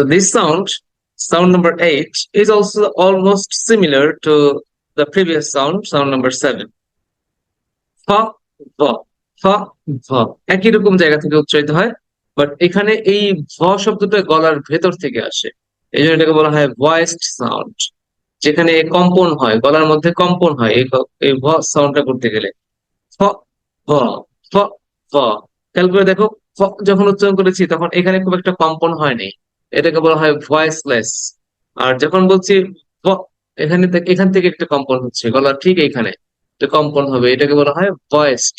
So this sound number 8, is also almost similar to the previous sound number 7. ফ ভ ফ ভ একই রকম জায়গা থেকে উচ্চারিত হয়, বাট এখানে এই ভ শব্দটা গলার ভেতর থেকে আসে, এই জন্য এটাকে বলা হয় ভয়েসড সাউন্ড, যেখানে কম্পন হয়, গলার মধ্যে কম্পন হয় এই ভ সাউন্ডটা করতে গেলে। ফ ভ ফ ভ খেয়াল করে দেখো, ফ যখন উচ্চারণ করেছি তখন এখানে খুব একটা কম্পন হয়নি, এটাকে বলা হয় ভয়েসলেস। আর যখন বলছি ভ, এখান থেকে একটা কম্পন হচ্ছে, গলার ঠিক এইখানে কম্পন হবে, এটাকে বলা হয় voiced.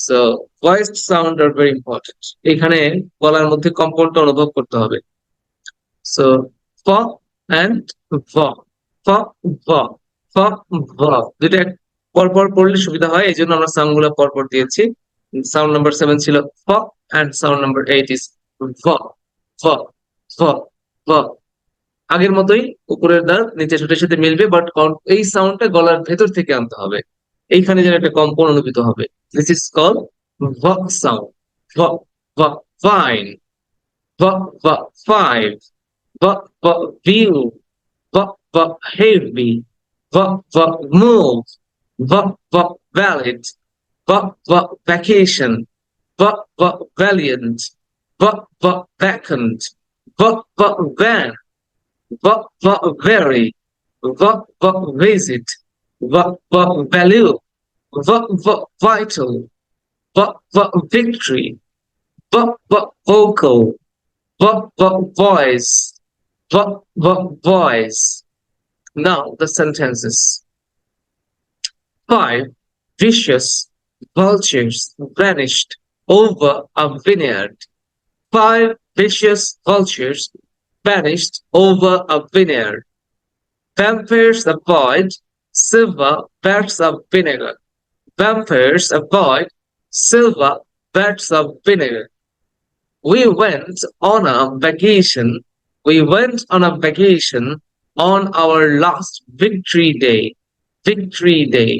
So voiced sound are very important, এখানে গলার মধ্যে কম্পনটা অনুভব করতে হবে। সো ফ এন্ড ভ, ফ ভ ফ ভ দুটা পরপর পড়লে সুবিধা হয়, এই জন্য আমরা সাউন্ড গুলো পরপর দিয়েছি। সাউন্ড নাম্বার 7 ছিল ফ, এন্ড সাউন্ড নাম্বার 8 ইজ ভ ভ ভ ভ। আগের মতোই উপরের দাঁত নিচের ঠোঁটের সাথে মিলবে, বাট এই সাউন্ডটা গলার ভেতর থেকে আনতে হবে, এইখানে যেন একটা কম্পন অনুভূত হবে। দিস ইজ কল ভ সাউন্ড। ভ ভ ফাইন, ভ ভ ফাইভ, ভ ভ ভিউ, ভ ভ হেভি, ভ ভ মুভ, ভ ভ ভ্যালিড, ভ ভ ভ্যাকেশন, ভ ভ ভ্যালিয়েন্ট, ভ ভ ভ্যাকেন্ট, ভ ভ van, very, visit, value, vital, victory, vocal, voice, voice. Now the sentences. 5 vicious vultures vanished over a vineyard. 5 vicious vultures vanished over a vineyard. Vampires avoid silver vats of vinegar. Vampires avoid silver vats of vinegar. We went on a vacation. We went on a vacation on our last victory day. Victory day.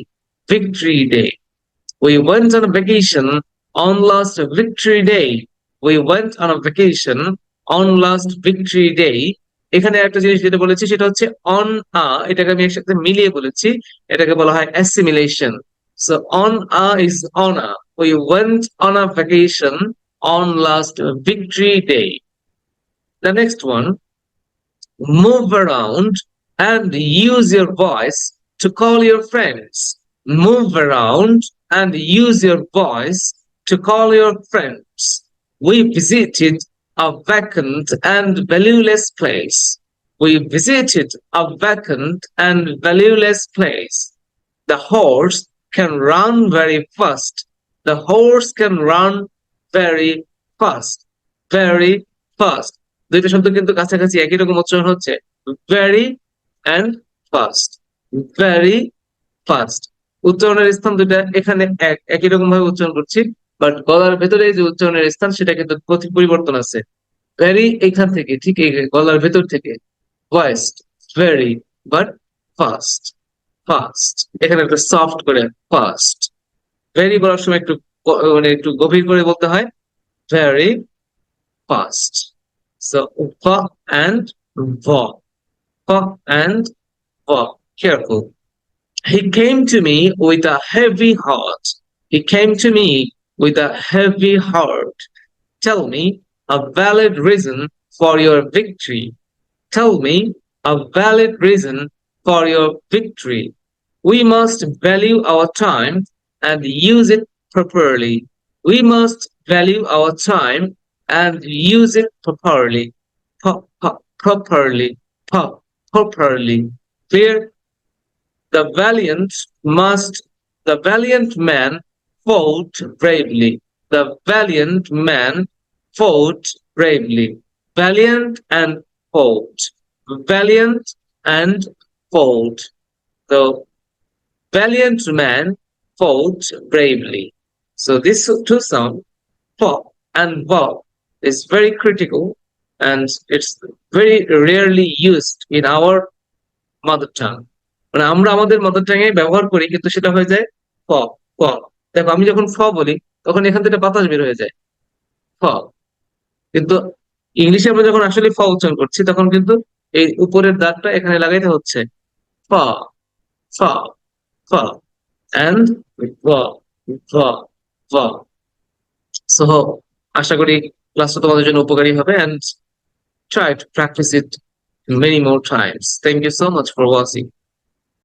Victory day. We went on a vacation on last victory day. We went on a vacation on last victory day. এখানে একটা জিনিস যেটা বলেছি সেটা হচ্ছে on a, এটাকে আমি একসাথে মিলিয়ে বলেছি, এটাকে বলা হয় assimilation. So on a is on a, we went on a vacation on last victory day. The next one, move around and use your voice to call your friends. Move around and use your voice to call your friends. We visited a vacant and valueless place. We visited a vacant and valueless place. The horse can run very fast. The horse can run very fast. Very fast. দুইটা শব্দ কিন্তু কাছাকাছি একই রকম উচ্চারণ হচ্ছে, very and fast. Very fast. উচ্চারণের স্থান দুটা এখানে একই রকম ভাবে উচ্চারণ করছি, বাট গলার ভেতরে যে উচ্চারণের স্থান সেটা কিন্তু পরিবর্তন আছে। ভেরি এখান থেকে, ঠিক এই গলার ভেতর থেকে, voiced, very, but fast, fast এখানে একটা সফট করে ফাস্ট। ভেরি বলার সময় একটু মানে একটু গভীর করে বলতে হয়, ভেরি ফাস্ট। সো ফ এন্ড ভ, ফ এন্ড ভ, careful. He came to me with a heavy heart. He came to me with a heavy heart. Tell me a valid reason for your victory. Tell me a valid reason for your victory. We must value our time and use it properly. We must value our time and use it properly. Properly. Properly. Clear? The valiant man fought bravely. The valiant man fought bravely. Valiant and fought. Valiant and fought. The valiant man fought bravely. So this two sound, fa and va, is very critical, and it's very rarely used in our mother tongue. মানে আমরা আমাদের mother টাঙ্গে ব্যবহার করি, কিন্তু সেটা হয়ে যায় ফ। ফ, দেখো আমি যখন ফ বলি তখন এখান থেকে বাতাস বের হয়ে যায়, ফ। কিন্তু ইংলিশে আমরা যখন আসলে ফ উচ্চারণ করছি তখন কিন্তু এই উপরের দাগটা এখানে লাগাইতে হচ্ছে। ফ, ফ, ফ, and ভ, ভ, ভ। সো আশা করি ক্লাসটা তোমাদের জন্য উপকারী হবে, and try to practice it many more times. Thank you so much for watching.